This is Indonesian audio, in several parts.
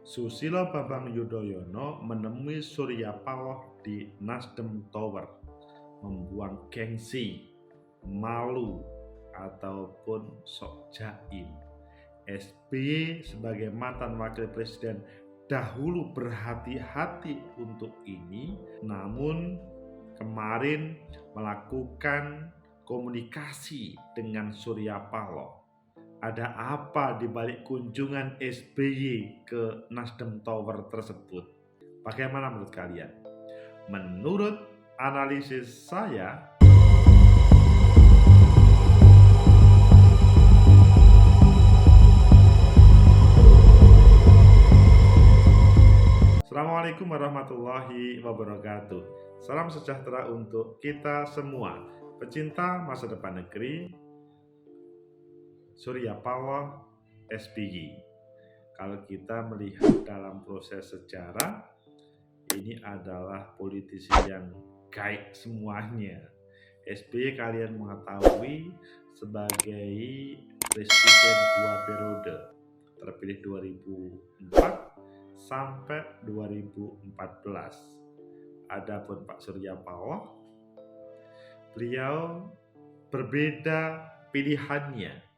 Susilo Bambang Yudhoyono menemui Surya Paloh di Nasdem Tower, membuang gengsi, malu, ataupun sok jaim. SBY sebagai mantan wakil presiden dahulu berhati-hati untuk ini, namun kemarin melakukan komunikasi dengan Surya Paloh. Ada apa di balik kunjungan SBY ke Nasdem Tower tersebut? Bagaimana menurut kalian? Menurut analisis saya, Assalamualaikum warahmatullahi wabarakatuh. Salam sejahtera untuk kita semua, pecinta masa depan negeri, Surya Paloh, SBY. Kalau kita melihat dalam proses sejarah, ini adalah politisi yang gaib semuanya. SBY kalian mengetahui sebagai presiden 2 periode, terpilih 2004 sampai 2014. Adapun Pak Surya Paloh, beliau berbeda pilihannya.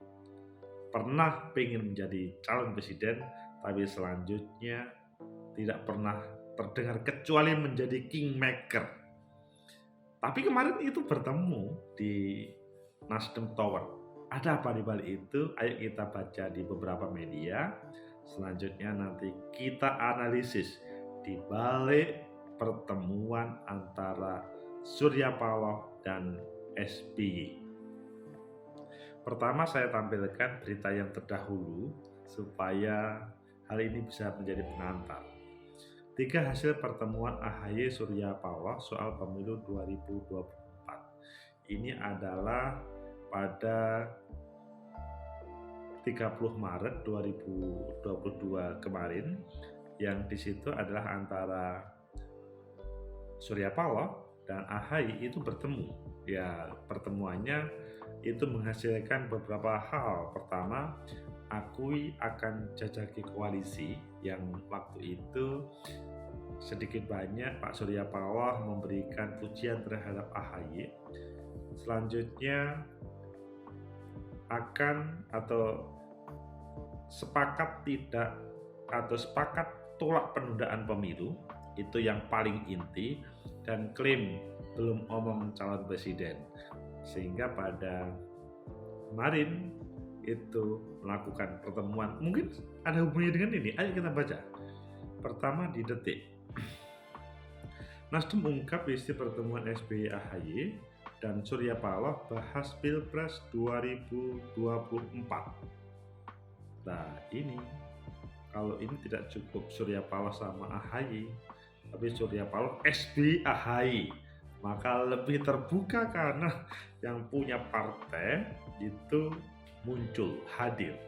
Pernah ingin menjadi calon presiden, tapi selanjutnya tidak pernah terdengar kecuali menjadi kingmaker. Tapi kemarin itu bertemu di Nasdem Tower. Ada apa di balik itu? Ayo kita baca di beberapa media. Selanjutnya nanti kita analisis di balik pertemuan antara Surya Paloh dan SBY. Pertama saya tampilkan berita yang terdahulu supaya hal ini bisa menjadi pengantar. 3 hasil pertemuan AHY Surya Paloh soal pemilu 2024. Ini adalah pada 30 Maret 2022 kemarin, yang di situ adalah antara Surya Paloh dan AHY itu bertemu. Ya, pertemuannya itu menghasilkan beberapa hal. Pertama, akui akan jajaki koalisi, yang waktu itu sedikit banyak Pak Surya Paloh memberikan pujian terhadap AHY. Selanjutnya akan atau sepakat tidak atau sepakat tolak penundaan pemilu, itu yang paling inti, dan klaim belum omong calon presiden. Sehingga pada kemarin itu melakukan pertemuan, mungkin ada hubungannya dengan ini. Ayo kita baca. Pertama di Detik, Nasdem ungkap isi pertemuan SBY AHY dan Surya Paloh bahas Pilpres 2024. Nah ini, kalau ini tidak cukup Surya Paloh sama AHY, tapi Surya Paloh SBY AHY, maka lebih terbuka karena yang punya partai itu muncul, hadir.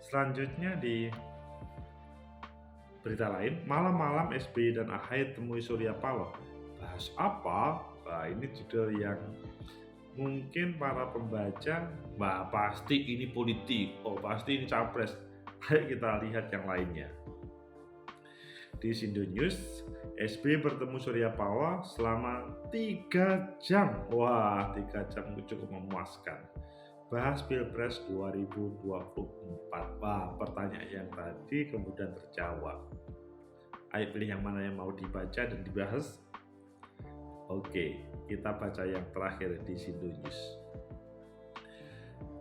Selanjutnya di berita lain, malam-malam SBY dan AHY temui Surya Paloh. Bahas apa? Nah, ini judul yang mungkin para pembaca, wah pasti ini politik, oh pasti ini capres. Ayo kita lihat yang lainnya. Di Sindo News, SBY bertemu Surya Paloh selama 3 jam. Wah, 3 jam cukup memuaskan. Bahas Pilpres 2024. Wah, pertanyaan yang tadi kemudian terjawab. Ayo pilih yang mana yang mau dibaca dan dibahas. Oke, kita baca yang terakhir di Sindo News.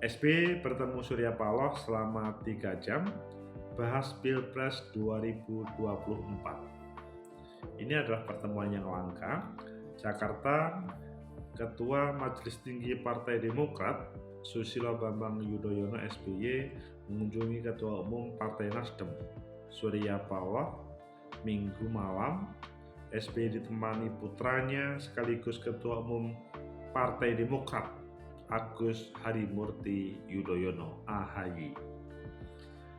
SBY bertemu Surya Paloh selama 3 jam. Bahas Pilpres 2024. Ini adalah pertemuan yang langka. Jakarta, Ketua Majelis Tinggi Partai Demokrat Susilo Bambang Yudhoyono SBY mengunjungi Ketua Umum Partai Nasdem Surya Paloh Minggu malam. SBY ditemani putranya sekaligus Ketua Umum Partai Demokrat Agus Harimurti Yudhoyono AHY.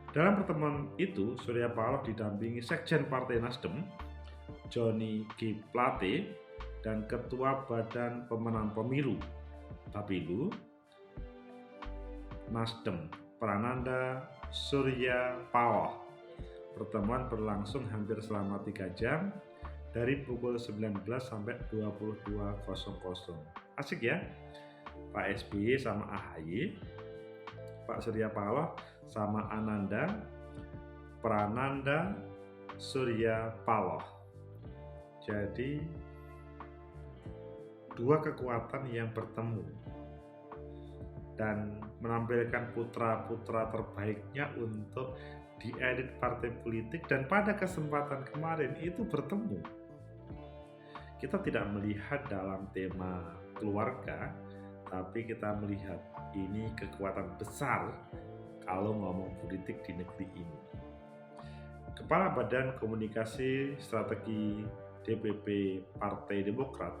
Dalam pertemuan itu, Surya Paloh didampingi Sekjen Partai Nasdem, Joni G. Plate, dan Ketua Badan Pemenang Pemilu, Bapilu, Nasdem, Prananda Surya Paloh. Pertemuan berlangsung hampir selama 3 jam dari pukul 19 sampai 22.00. Asik ya, Pak SBY sama AHY, Pak Surya Paloh sama Ananda Prananda Surya Paloh. Jadi dua kekuatan yang bertemu dan menampilkan putra-putra terbaiknya untuk di elit partai politik, dan pada kesempatan kemarin itu bertemu. Kita tidak melihat dalam tema keluarga, tapi kita melihat ini kekuatan besar kalau ngomong politik di negeri ini. Kepala Badan Komunikasi Strategi DPP Partai Demokrat,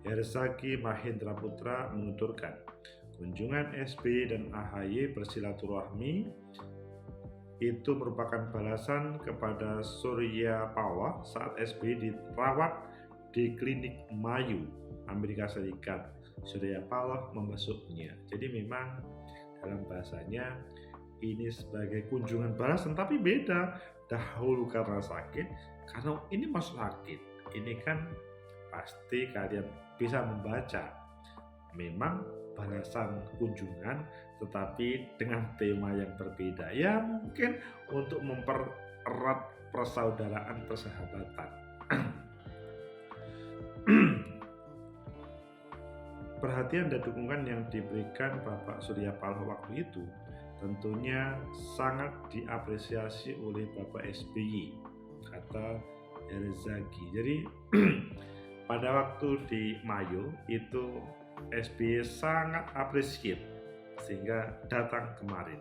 Herzaki Mahendra Putra, menuturkan kunjungan SBY dan AHY bersilaturahmi itu merupakan balasan kepada Surya Paloh saat SBY dirawat di klinik Mayo, Amerika Serikat. Surya Paloh membesuknya. Jadi memang dalam bahasanya ini sebagai kunjungan balasan, tapi beda. Dahulu karena sakit, karena ini masih sakit. Ini kan pasti kalian bisa membaca. Memang balasan kunjungan, tetapi dengan tema yang berbeda. Ya mungkin untuk mempererat persaudaraan, persahabatan. Perhatian dan dukungan yang diberikan Bapak Surya Paloh waktu itu tentunya sangat diapresiasi oleh Bapak SBY, kata Herzaki. Jadi pada waktu di Mayo itu SBY sangat apresiat sehingga datang kemarin.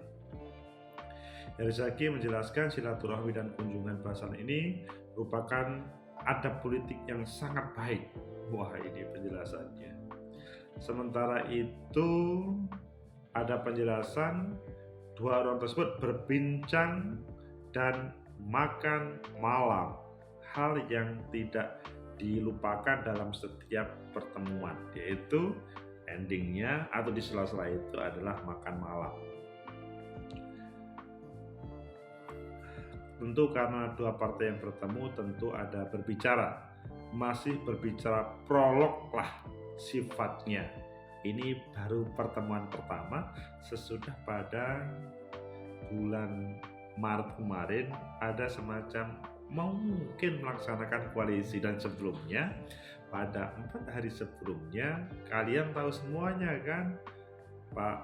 Herzaki menjelaskan silaturahmi dan kunjungan balasan ini merupakan adab politik yang sangat baik. Wah, ini penjelasannya. Sementara itu ada penjelasan dua orang tersebut berbincang dan makan malam, hal yang tidak dilupakan dalam setiap pertemuan, yaitu endingnya atau di sela-sela itu adalah makan malam. Tentu karena dua partai yang bertemu tentu ada berbicara, masih berbicara prolog lah sifatnya. Ini baru pertemuan pertama sesudah pada bulan Maret kemarin ada semacam mungkin melaksanakan koalisi, dan sebelumnya pada 4 hari sebelumnya kalian tahu semuanya kan, Pak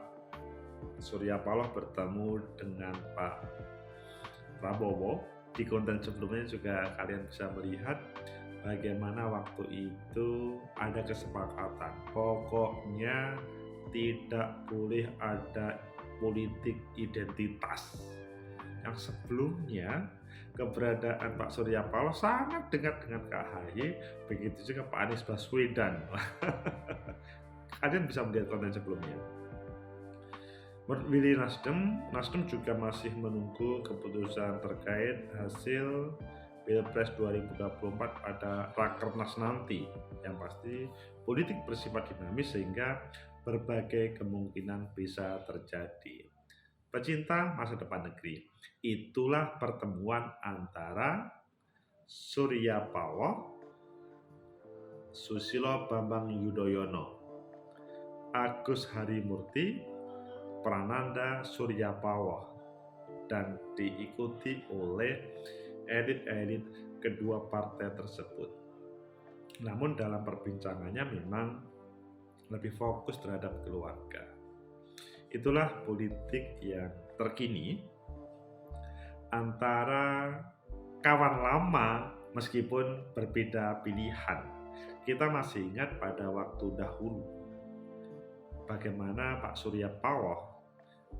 Surya Paloh bertemu dengan Pak Prabowo. Di konten sebelumnya juga kalian bisa melihat bagaimana waktu itu ada kesepakatan pokoknya tidak boleh ada politik identitas. Yang sebelumnya keberadaan Pak Surya Paloh sangat dekat dengan KAHY, begitu juga Pak Anies Baswedan. Kalian bisa melihat konten sebelumnya. Menurut Nasdem juga masih menunggu keputusan terkait hasil Pilpres 2024 pada Rakernas nanti. Yang pasti politik bersifat dinamis sehingga berbagai kemungkinan bisa terjadi. Pecinta masa depan negeri, itulah pertemuan antara Surya Paloh, Susilo Bambang Yudhoyono, Agus Harimurti, Prananda Surya Paloh, dan diikuti oleh elit-elit kedua partai tersebut. Namun dalam perbincangannya memang lebih fokus terhadap keluarga. Itulah politik yang terkini antara kawan lama meskipun berbeda pilihan. Kita masih ingat pada waktu dahulu bagaimana Pak Surya Paloh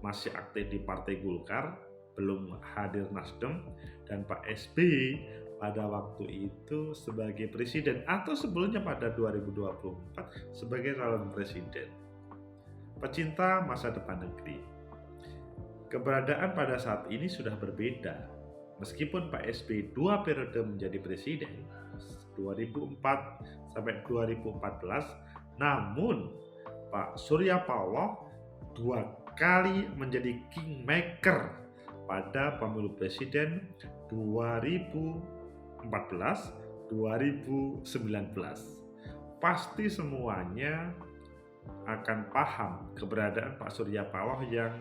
masih aktif di Partai Golkar, belum hadir Nasdem, dan Pak SBY pada waktu itu sebagai presiden atau sebelumnya pada 2024 sebagai calon presiden. Pecinta masa depan negeri, keberadaan pada saat ini sudah berbeda. Meskipun Pak SBY 2 periode menjadi presiden 2004 sampai 2014, namun Pak Surya Paloh 2 kali menjadi kingmaker pada pemilu presiden 2014, 2019. Pasti semuanya akan paham keberadaan Pak Surya Paloh yang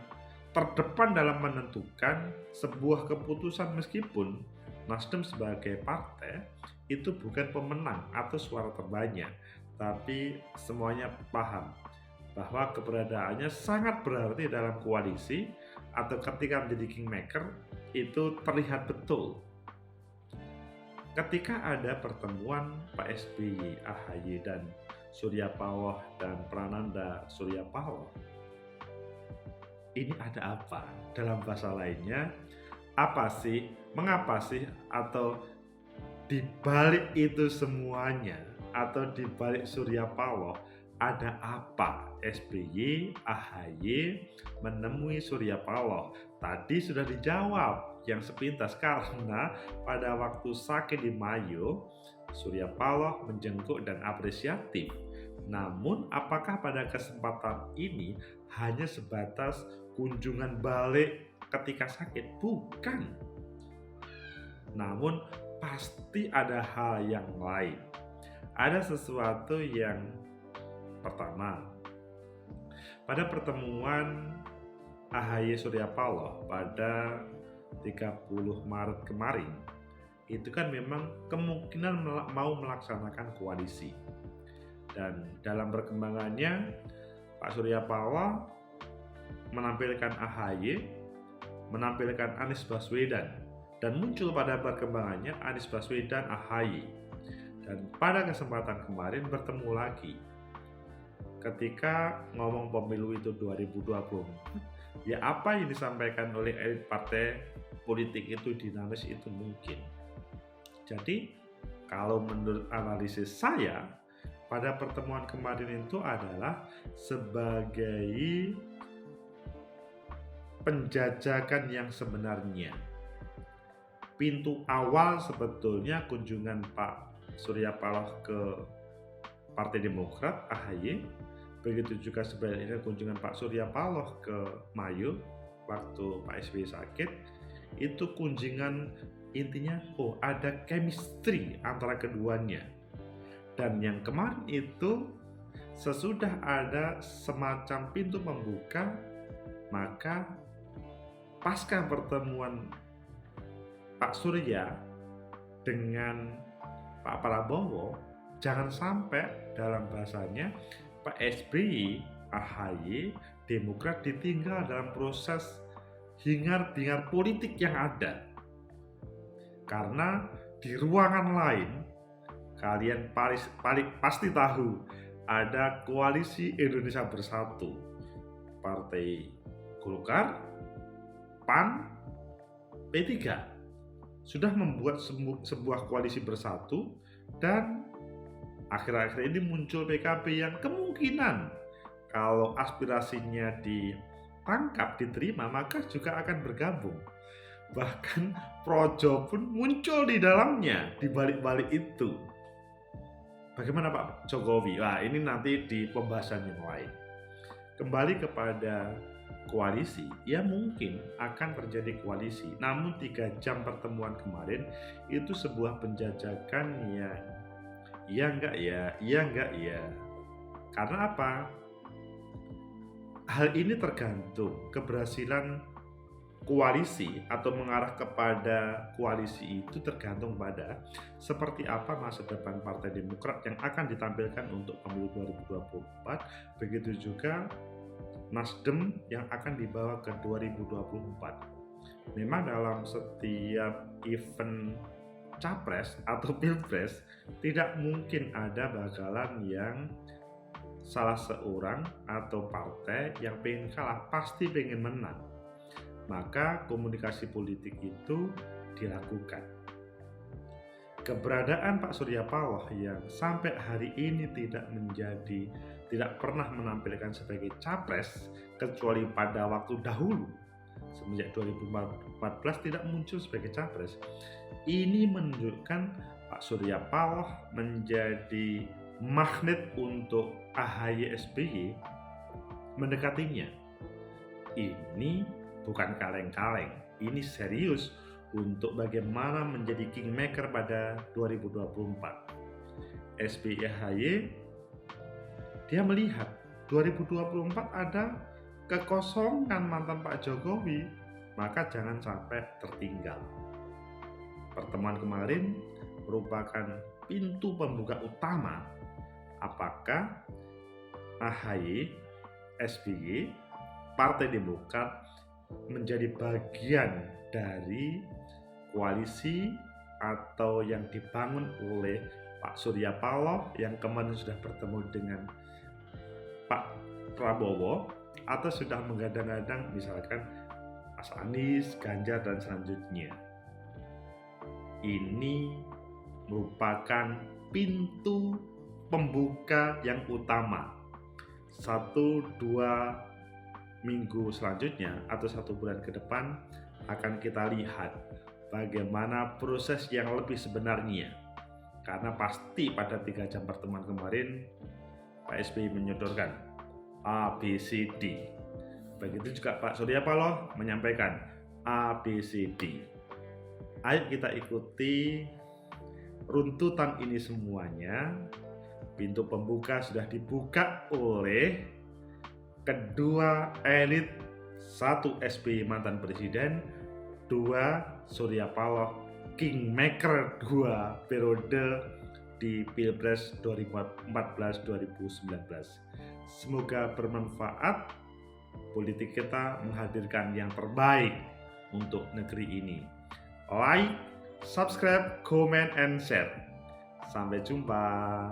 terdepan dalam menentukan sebuah keputusan, meskipun Nasdem sebagai partai itu bukan pemenang atau suara terbanyak, tapi semuanya paham bahwa keberadaannya sangat berarti dalam koalisi atau ketika menjadi kingmaker. Itu terlihat betul ketika ada pertemuan Pak SBY, AHY, dan Surya Paloh dan Prananda Surya Paloh. Ini ada apa? Dalam bahasa lainnya, apa sih? Mengapa sih? Atau di balik itu semuanya, atau di balik Surya Paloh, ada apa? SBY, AHY menemui Surya Paloh. Tadi sudah dijawab yang sepintas, karena pada waktu sakit di Mayo, Surya Paloh menjenguk dan apresiatif. Namun apakah pada kesempatan ini hanya sebatas kunjungan balik ketika sakit? Bukan. Namun pasti ada hal yang lain. Ada sesuatu yang pertama, pada pertemuan AHY Surya Paloh pada 30 Maret kemarin, itu kan memang kemungkinan mau melaksanakan koalisi. Dan dalam perkembangannya, Pak Surya Paloh menampilkan AHY, menampilkan Anies Baswedan, dan muncul pada perkembangannya Anies Baswedan, AHY. Dan pada kesempatan kemarin bertemu lagi. Ketika ngomong pemilu itu 2020, ya apa yang disampaikan oleh elit partai politik itu dinamis itu mungkin. Jadi kalau menurut analisis saya, pada pertemuan kemarin itu adalah sebagai penjajakan yang sebenarnya. Pintu awal sebetulnya kunjungan Pak Surya Paloh ke Partai Demokrat, AHY, begitu juga sebaliknya kunjungan Pak Surya Paloh ke Mayo waktu Pak SBY sakit, itu kunjungan intinya ada chemistry antara keduanya. Dan yang kemarin itu sesudah ada semacam pintu pembuka, maka pasca pertemuan Pak Surya dengan Pak Prabowo, jangan sampai dalam bahasanya Pak SBY, AHY, Demokrat ditinggal dalam proses hingar-bingar politik yang ada. Karena di ruangan lain, kalian pasti tahu ada Koalisi Indonesia Bersatu, Partai Golkar, PAN, P3 sudah membuat sebuah koalisi bersatu, dan akhir-akhir ini muncul PKB yang kemungkinan kalau aspirasinya ditangkap, diterima, maka juga akan bergabung. Bahkan Projo pun muncul di dalamnya, di balik-balik itu. Bagaimana Pak Jokowi? Nah, ini nanti di pembahasan yang lain. Kembali kepada koalisi, ya mungkin akan terjadi koalisi. Namun 3 jam pertemuan kemarin itu sebuah penjajakan yang iya enggak ya. Karena apa? Hal ini tergantung keberhasilan koalisi atau mengarah kepada koalisi itu tergantung pada seperti apa masa depan Partai Demokrat yang akan ditampilkan untuk pemilu 2024, begitu juga Nasdem yang akan dibawa ke 2024. Memang dalam setiap event capres atau pilpres tidak mungkin ada bakalan yang salah seorang atau partai yang pengen kalah, pasti pengen menang. Maka komunikasi politik itu dilakukan. Keberadaan Pak Surya Paloh yang sampai hari ini tidak pernah menampilkan sebagai capres, kecuali pada waktu dahulu semenjak 2014 tidak muncul sebagai capres. Ini menunjukkan Pak Surya Paloh menjadi magnet untuk AHY SBY mendekatinya. Ini bukan kaleng-kaleng. ini serius untuk bagaimana menjadi kingmaker pada 2024. SBY dia melihat 2024 ada kekosongan mantan Pak Jokowi, maka jangan sampai tertinggal. Pertemuan kemarin merupakan pintu pembuka utama apakah AHY, SBY, Partai Demokrat menjadi bagian dari koalisi atau yang dibangun oleh Pak Surya Paloh yang kemarin sudah bertemu dengan Pak Prabowo, atau sudah menggadang-gadang misalkan Mas Anies, Ganjar, dan selanjutnya. Ini merupakan pintu pembuka yang utama. 1-2 minggu selanjutnya atau 1 bulan ke depan akan kita lihat bagaimana proses yang lebih sebenarnya. Karena pasti pada 3 jam pertemuan kemarin Pak SBY menyodorkan ABCD. Begitu juga Pak Surya Paloh menyampaikan ABCD. Ayo kita ikuti runtutan ini semuanya. Pintu pembuka sudah dibuka oleh kedua elit, 1 SBY mantan presiden, 2 Surya Paloh kingmaker 2 periode di Pilpres 2014-2019. Semoga bermanfaat. Politik kita menghadirkan yang terbaik untuk negeri ini. Like, subscribe, comment, and share. Sampai jumpa.